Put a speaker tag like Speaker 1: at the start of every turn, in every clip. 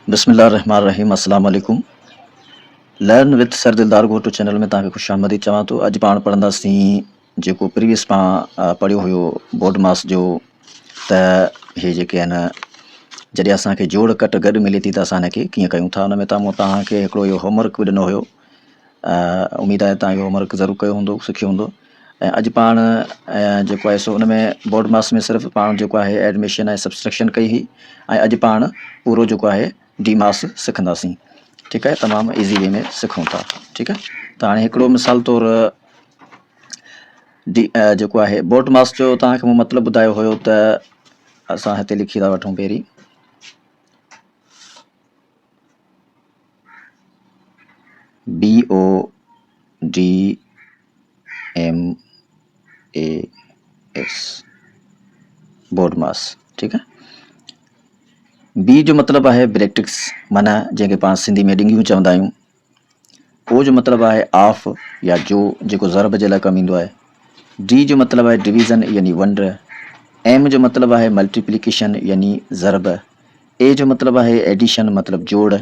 Speaker 1: बिस्मिल्लाहिर्रहमानिर्रहीम अस्सलाम वालेकुम। लर्न विद सर दिलदार गोटू चैनल में तव्हांखे ख़ुशि आमदीद चवां थो। अॼु पाण पढ़ंदासीं जेको प्रीवियस पाण पढ़ियो हुयो बोर्ड मास जो, त इहे जेके आहिनि जॾहिं असांखे जोड़ कट गॾु मिले थी त असां हिनखे कीअं कयूं था। हुन में तव्हांखे हिकिड़ो इहो होमवर्क बि ॾिनो हुयो। उमेदु आहे तव्हां इहो होमवर्क ज़रूरु कयो हूंदो, सिखियो हूंदो। ऐं अॼु पाण जेको आहे सो उन में बोर्ड मास में सिर्फ़ु पाण जेको आहे एडमिशन ऐं सब्सट्रैक्शन कई हुई, ऐं अॼु पाण पूरो जेको आहे डी मास सिखंदासीं। ठीकु आहे, तमामु ईज़ी वे में सिखूं था। ठीकु आहे, त हाणे हिकिड़ो मिसाल तौरु जेको आहे बोर्ड मास जो तव्हांखे मूं मतिलबु ॿुधायो हुयो, त असां हिते लिखी था वठूं पहिरीं BODMAS बोर्ड मास। ठीकु आहे, बी जो मतिलबु आहे ब्रैक्टिक्स, माना जंहिंखे पाण सिंधी में डिंगियूं चवंदा आहियूं। ओ जो मतिलबु आहे ऑफ या जो, जेको ज़रब जे लाइ कमु ईंदो आहे। डी जो मतिलबु आहे डिवीज़न यानी वंड। एम जो मतिलबु आहे मल्टीप्लिकेशन यानी ज़रब। ए जो मतिलबु आहे एडिशन मतिलबु जोड़,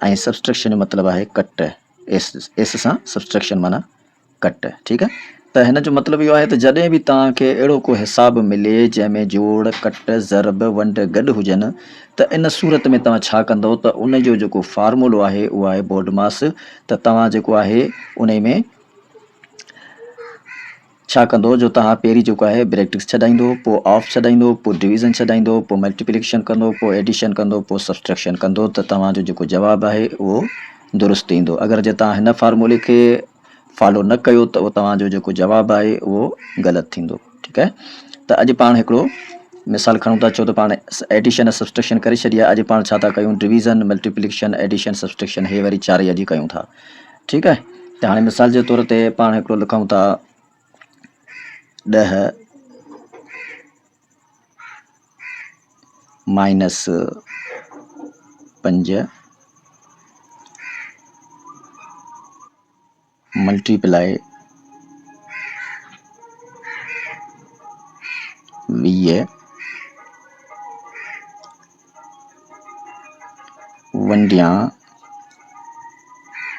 Speaker 1: ऐं सब्सट्रैक्शन जो मतिलबु आहे कट। एस सां सब्सट्रैक्शन माना कट। ठीकु आहे, त हिन जो मतिलबु इहो आहे त जॾहिं बि तव्हांखे अहिड़ो को हिसाबु मिले जंहिंमें जोड़ कट ज़रब वंड गॾु हुजनि, त इन सूरत में तव्हां छा कंदव, त उन जो जेको फार्मूलो आहे उहो आहे बोर्ड मास। त तव्हां जेको आहे उन में छा कंदो, जो तव्हां पहिरीं जेको आहे ब्रैक्टिक्स छॾाईंदो, पोइ ऑफ छॾाईंदो, पोइ डिवीज़न छॾाईंदो, पोइ मल्टीप्लिकेशन कंदो, पोइ एडिशन कंदो, पोइ सब्सट्रैक्शन कंदो, त तव्हांजो जेको जवाबु आहे उहो दुरुस्त ईंदो। अगरि जे तव्हां हिन फार्मूले खे फॉलो न कयो त उहो तव्हांजो जेको जवाबु आहे उहो ग़लति थींदो। ठीकु आहे, त अॼु पाण हिकिड़ो मिसाल खणूं था। छो त पाण एडिशन ऐं सब्सट्रैक्शन करे छॾी आहे। अॼु पाण छा था कयूं, डिवीज़न मल्टीप्लिकेशन एडिशन सब्सट्रैक्शन, हे वरी चारई अॼु कयूं था। ठीकु आहे, त हाणे मिसाल जे तौर ते पाण हिकिड़ो लिखूं था 10 माइनस 5 मल्टीप्लाई 20 वंडियां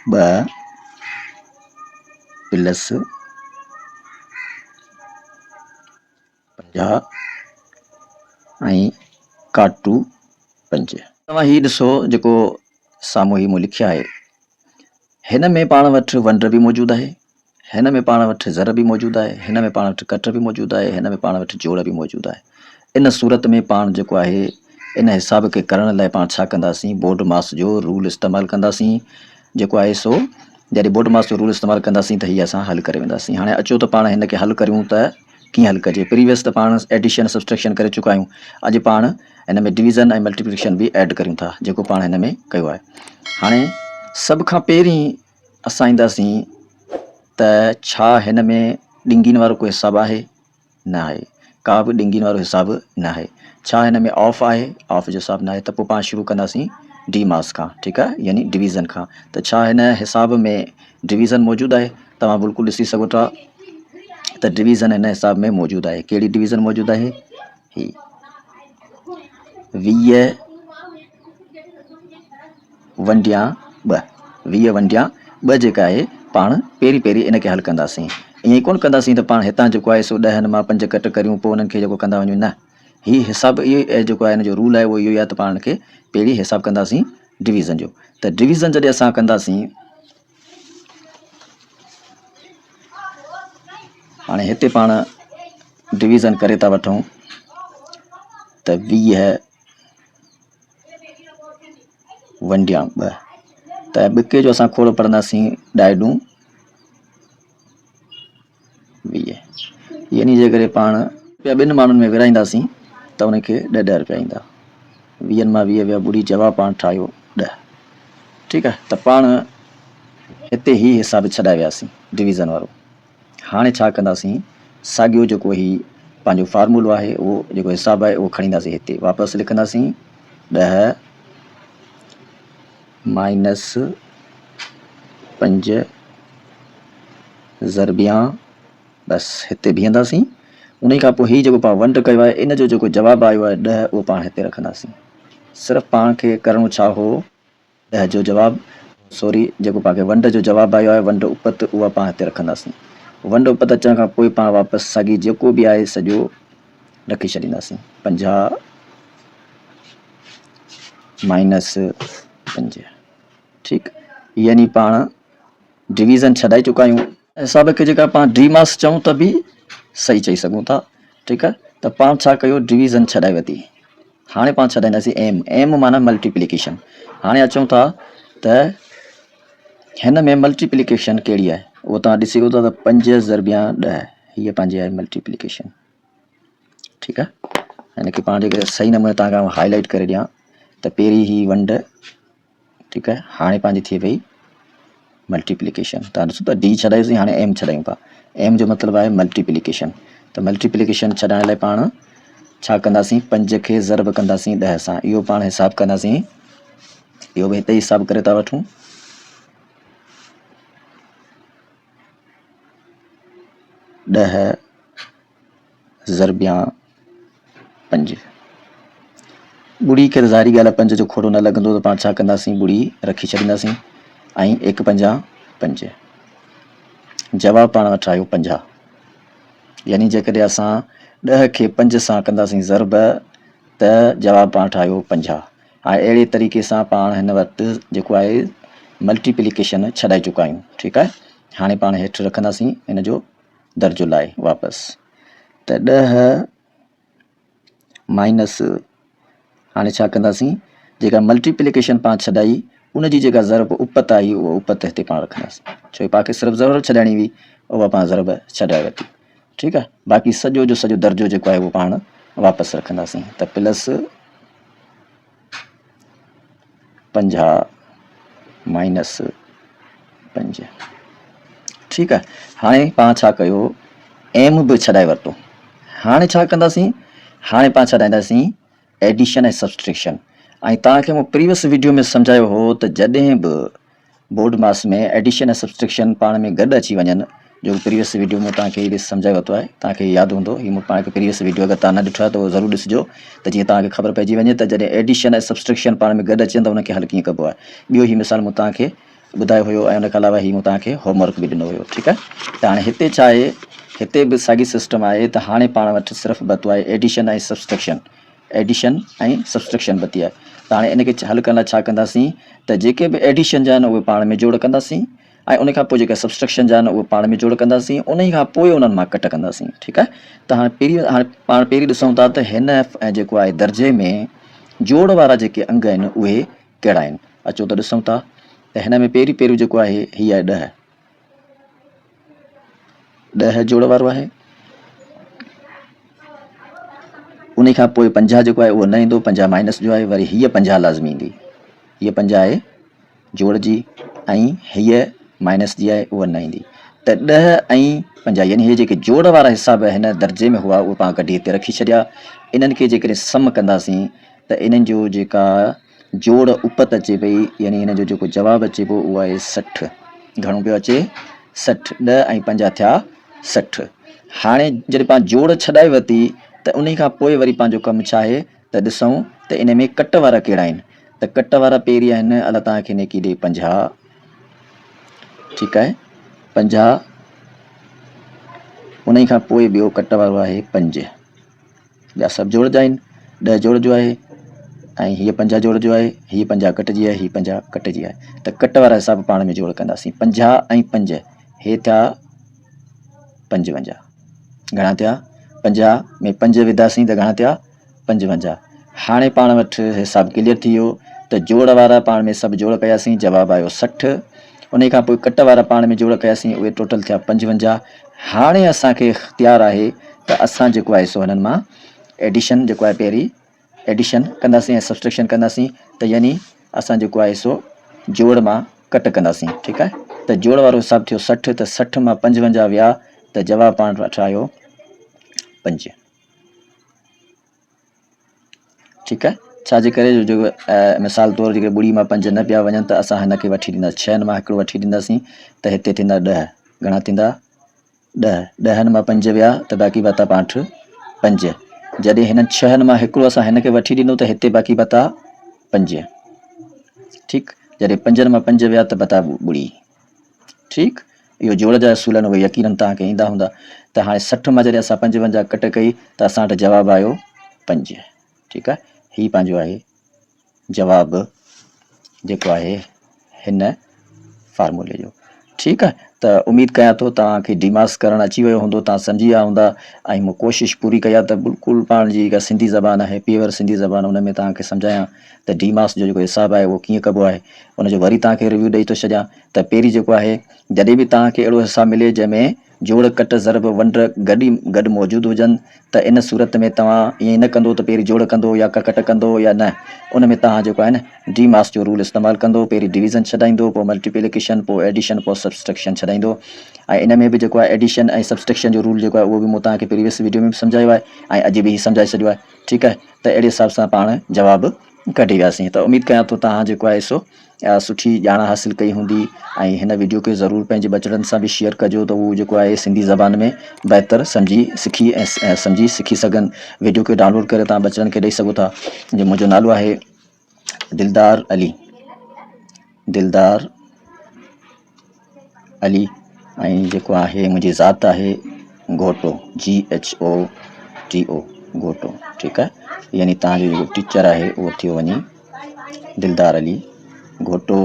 Speaker 1: 2 प्लस 50 ऐं काटू 5। तव्हां हीउ ॾिसो जेको साम्हूं ही मूं लिखिया आहे, हिन में पाण वटि वंड बि मौजूदु आहे, हिन में पाण वटि ज़र बि मौजूदु आहे, हिन में पाण वटि कट बि मौजूदु आहे, हिन में पाण वटि जोड़ बि मौजूदु आहे। इन सूरत में पाण जेको आहे इन हिसाब खे करण लाइ पाण छा कंदासीं, बोर्ड मास जो रूल इस्तेमालु कंदासीं। जेको आहे सो जॾहिं बोर्ड मास जो रूल इस्तेमालु कंदासीं त हीअ असां हल करे वेंदासीं। हाणे अचो त पाण हिन खे हल करियूं त कीअं हल कजे। प्रीवियस त पाण एडिशन सब्सट्रैक्शन करे चुका आहियूं। अॼु पाण हिन में डिवीज़न ऐं मल्टीप्लिकेशन बि ऐड करियूं था, जेको पाण हिन में कयो आहे। हाणे सभ खां पहिरीं असां ईंदासीं त छा हिन में ॾिंगियुनि वारो को हिसाबु आहे, न आहे, का बि ॾिंगियुनि वारो हिसाबु न आहे। छा हिन में ऑफ आहे, ऑफ जो हिसाबु न आहे, त पोइ पाण शुरू कंदासीं डी मास खां। ठीकु आहे, यानी डिवीज़न खां। त छा हिन हिसाब में डिवीज़न मौजूदु आहे, तव्हां बिल्कुलु ॾिसी सघो था त डिवीज़न हिन हिसाब में मौजूदु आहे। कहिड़ी डिवीज़न मौजूदु आहे, ही 20 वंडियां 2। 20 वंडियां 2 जेका आहे, पाण पहिरीं इन खे हल कंदासीं। ईअं कोन कंदासीं त पाण हितां जेको आहे सो 10 मां 5 कट करियूं, पोइ उन्हनि खे जेको कंदा वञूं, न। हीउ हिसाबु इहो जेको आहे हिन जो रूल आहे उहो इहो ई आहे त पाण खे पहिरीं हिसाबु कंदासीं डिवीज़न जो। त डिवीज़न जॾहिं असां कंदासीं, हाणे हिते पाण डिवीज़न करे था वठूं त 20 वंडियां 2, त ॿिके जो असां खोड़ पढ़ंदासीं ॾाइडूं 20, यानी जे करे पाण ॿिनि माण्हुनि में विराईंदासीं त उनखे 10 रुपया ईंदा। 20 मां 20 विया ॿुड़ी, जवाबु पाण ठाहियो 10। ठीकु आहे, त पाण हिते ई हिसाबु छॾाए वियासीं डिवीज़न वारो। हाणे छा कंदासीं, साॻियो जेको ही पंहिंजो फार्मूलो आहे, उहो जेको हिसाबु आहे उहो खणींदासीं हिते वापसि लिखंदासीं 10 माइनस 5 ज़रबियां, बसि हिते बीहंदासीं। उन खां पोइ हीउ जेको पाण वंड कयो आहे, इन जो जेको जवाबु आयो आहे 10, उहो पाण हिते रखंदासीं। सिर्फ़ु पाण खे करिणो छा हो, ॾह जो जवाबु सॉरी जेको पाण खे वंड जो जवाबु आयो आहे वंड उपत उहा पाण हिते रखंदासीं। वंड उपत अचण खां पोइ पाण वापसि साॻी जेको बि आहे सॼो रखी छॾींदासीं। 50 माइनस 5 ठीकु, यानी पाण डिवीज़न छॾाए चुका आहियूं। हिसाब खे जेका पाण डी मास चऊं त बि सही चई सघूं था। ठीकु आहे, त पाण छा कयो, डिवीज़न छॾाए वरिती। हाणे पाण छॾाईंदासीं एम। एम माना मल्टीप्लिकेशन। हाणे अचूं था त हिन में मल्टीप्लिकेशन कहिड़ी आहे उहो तव्हां ॾिसी सघो था त 5 ज़रबिया 10 हीअ पंहिंजी आहे मल्टीप्लिकेशन। ठीकु आहे, हिनखे पाण जेके सही नमूने तव्हांखां हाईलाइट करे ॾियां त पहिरीं ही वंड, ठीकु आहे, हाणे पंहिंजी थी वई मल्टीप्लिकेशन। तव्हां ॾिसो था डी छॾायोसीं, हाणे एम छॾायूं था। एम जो मतिलबु आहे मल्टीप्लिकेशन। त मल्टीप्लिकेशन छॾाइण लाइ पाण छा कंदासीं, 5 खे ज़रब कंदासीं 10 सां। इहो पाण हिसाबु कंदासीं, इहो बि हिते हिसाबु करे था वठूं। 10 ज़रबिया 5। ॿुड़ी खे ज़ाहिरी ॻाल्हि आहे 5 जो खोड़ो न लॻंदो त पाण छा कंदासीं, ॿुड़ी रखी छॾींदासीं ऐं 1 पंजा 5। जवाबु पाण वटि आयो 50। यानी जेकॾहिं असां 10 खे 5 सां कंदासीं ज़रब त जवाबु पाण वटि आयो 50। हाणे अहिड़े तरीक़े सां पाण हिन वक़्तु जेको आहे मल्टीप्लिकेशन छॾाए चुका आहियूं। ठीकु आहे, हाणे पाण हेठि रखंदासीं हिन जो दर्जो लाइ वापसि। त 10 माइनस, हाणे छा कंदासीं, जेका मल्टीप्लिकेशन पाण छॾाई उनजी जेका ज़रब उपत आई उहा उपत हिते पाण रखंदासीं। छो पाण खे सिर्फ़ु ज़रब छॾाइणी हुई, उहा पाण ज़रब छॾाए वरिती। ठीकु आहे, बाक़ी सॼो जो सॼो दर्जो जेको आहे उहो पाण वापसि रखंदासीं। त प्लस 50 माइनस 5। ठीकु आहे, हाणे पाण छा कयो, एम बि छॾाए वरितो। हाणे छा कंदासीं, हाणे पाण छॾाईंदासीं एडिशन ऐं सब्सट्रेक्शन। ऐं तव्हांखे मूं प्रीवियस वीडियो में सम्झायो हो त जॾहिं बि बोर्ड मास में एडिशन ऐं सब्सट्रेक्शन पाण में गॾु अची वञनि, जो प्रीवियस वीडियो में तव्हांखे इहे सम्झायो वरितो आहे, तव्हांखे यादि हूंदो। हीअ मूं पाण खे प्रीवियस वीडियो अगरि तव्हां न ॾिठो आहे त उहो ज़रूरु ॾिसिजो, त जीअं तव्हांखे ख़बर पइजी वञे त जॾहिं एडिशन ऐं सब्सट्रेक्शन पाण में गॾु अचनि त उनखे हल कीअं कबो आहे। ॿियो ही मिसाल मूं तव्हांखे ॿुधायो हुयो ऐं उनखां अलावा ही मूं तव्हांखे होमवर्क बि ॾिनो हुयो। ठीकु आहे, त हाणे हिते छा आहे, हिते बि साॻी सिस्टम आहे त हाणे पाण वटि सिर्फ़ु बतो आहे एडिशन ऐं सब्सट्रेक्शन। एडिशन ऐं सब्सट्रेक्शन बती आहे। त हाणे इनखे हल करण लाइ छा कंदासीं, त जेके बि एडिशन जा आहिनि उहे पाण में जोड़ कंदासीं ऐं उनखां पोइ जेके सब्सट्रेक्शन जा आहिनि उहे पाण में जोड़ कंदासीं। उन खां पोइ उन्हनि मां कट कंदासीं। ठीकु आहे, त हाणे पाण पहिरीं ॾिसूं था त हिन जेको आहे दर्जे में जोड़ वारा जेके अंग आहिनि उहे कहिड़ा आहिनि। अचो त ॾिसूं था, त हिन में पहिरीं जेको आहे हीअ आहे 10 जोड़ वारो आहे। उन खां पोइ 50 जेको आहे उहो न ईंदो, 50 माइनस जो आहे। वरी हीअ 50 लाज़मी ईंदी, हीअ 50 आहे जोड़ जी ऐं हीअ माइनस जी आहे, उहा न ईंदी। त 10 ऐं 50 यानी इहे जेके जोड़ वारा हिसाब हिन दर्जे में हुआ उहे पाण कढी हिते रखी छॾिया। इन्हनि खे जेकॾहिं सम कंदासीं त इन्हनि जो जेका जोड़ उपत अचे पई, यानी हिन जो जेको जवाबु अचे पियो उहो आहे 60। घणो पियो अचे, 60। 10 ऐं 50 थिया 60। हाणे जॾहिं पाण जोड़ छॾाए वरिती त उन खां पोइ वरी पंहिंजो कमु छा आहे त ॾिसूं त इन में कट वारा कहिड़ा आहिनि। त कट वारा पहिरीं आहिनि, अलाह तव्हांखे नेकी ॾे 50। ठीकु आहे, 50। उन खां पोइ ॿियो कट वारो आहे 5। ॿिया सभु जोड़ जा आहिनि। 10 जोड़ जो आहे ऐं हीअ 50 जोड़ जो आहे। हीअ 50 कटिजी आहे, हीअ 50 कटिजी आहे। त कट वारा हिसाब पाण में जोड़ कंदासीं। 50 ऐं 5 हे थिया 55। घणा थिया, 50 में 5 विधासीं त घणा थिया 55। हाणे पाण वटि हिसाबु क्लियर थी वियो त जोड़ वारा पाण में सभु जोड़ कयासीं, जवाबु आयो 60। उन खां पोइ कट वारा पाण में जोड़ कयासीं, उहे टोटल थिया 55। हाणे असांखे इख़्तियार आहे त असां जेको आहे सो हिननि मां एडिशन जेको आहे पहिरीं एडिशन कंदासीं ऐं सब्सट्रेक्शन कंदासीं। त यानी असां जेको आहे सो जोड़ मां कट कंदासीं। ठीकु आहे, त जोड़ वारो हिसाबु थियो 60। त 60 मां 55 विया त जवाबु पाण वटि आयो 5। ठीकु आहे, छाजे करे जेको मिसाल तौरु जेके ॿुड़ी मां 5 न पिया वञनि त असां हिनखे वठी ॾींदासीं, 6 मां हिकिड़ो वठी ॾींदासीं त हिते थींदा 10। घणा थींदा 10। 10 मां 5 विया त बाक़ी बता पाण 5। जॾहिं हिननि 6 मां हिकिड़ो असां हिनखे वठी ॾिनो त हिते बाक़ी बता 5, ठीकु। जॾहिं 5 मां 5 विया त बता ॿुड़ी, ठीकु। इहो जोड़ जा असूल आहिनि, उहे यकीननि तव्हांखे ईंदा हूंदा। त हाणे 60 मां जॾहिं असां 55 कट कई त असां वटि जवाबु आयो 5, ठीकु आहे। हीउ पंहिंजो आहे जवाबु जेको आहे हिन फार्मूले जो, ठीकु आहे। त उमेदु कयां थो तव्हांखे डीमास करणु अची वियो हूंदो, तव्हां सम्झी विया हूंदा। ऐं मूं कोशिशि पूरी कई आहे त बिल्कुलु पाण जी जेका सिंधी ज़बान आहे, प्योर सिंधी ज़बान, उन में तव्हांखे सम्झायां त डीमास जो जेको हिसाबु आहे उहो कीअं कबो आहे। उनजो वरी तव्हांखे रिव्यू ॾेई थो छॾियां त पहिरीं जेको आहे, जॾहिं बि तव्हांखे अहिड़ो हिसाबु मिले जंहिंमें जोड़ कट ज़रब वंड गॾु मौजूदु हुजनि, त इन सूरत में तव्हां ईअं न कंदो त पहिरीं जोड़ कंदो या कट कंदो या न। उन में तव्हां जेको आहे न डीमास जो रूल इस्तेमालु कंदो, पहिरीं डिवीज़न छॾाईंदो, पोइ मल्टीप्लिकेशन, पोइ एडिशन, पोइ सब्सट्रैक्शन छॾाईंदो। ऐं इन में बि जेको आहे एडिशन ऐं सब्सट्रैक्शन जो रूल जेको आहे उहो बि मूं तव्हांखे प्रीवियस वीडियो में बि सम्झायो आहे ऐं अॼु बि सम्झाए छॾियो आहे, ठीकु आहे। त अहिड़े हिसाब सां पाण जवाबु कढी वियासीं। त उमेदु कयां थो तव्हां जेको आहे सो सुठी ॼाण हासिलु कई हूंदी। ऐं हिन वीडियो खे ज़रूरु पंहिंजे बचड़नि सां बि शेयर कजो त उहो जेको आहे सिंधी ज़बान में बहितर सम्झी सिखी सघनि। वीडियो खे डाउनलोड करे तव्हां बचड़नि खे ॾेई सघो था। मुंहिंजो नालो आहे दिलदार अली ऐं जेको आहे मुंहिंजी ज़ात आहे घोटो, GHOTO, घोटो, ठीकु आहे। यानी तव्हांजो जेको टीचर आहे उहो थियो वञी दिलदार अली घोटो।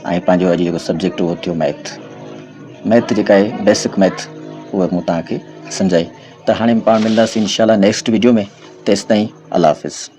Speaker 1: ऐं पंहिंजो अॼु जेको सब्जेक्ट उहो थियो मैथ जेका आहे बेसिक मैथ, उहा मूं तव्हांखे सम्झाई। त हाणे पाण मिलंदासीं इंशाल्लाह नेक्स्ट वीडियो में। तेसिताईं अल्लाह हाफ़िज़।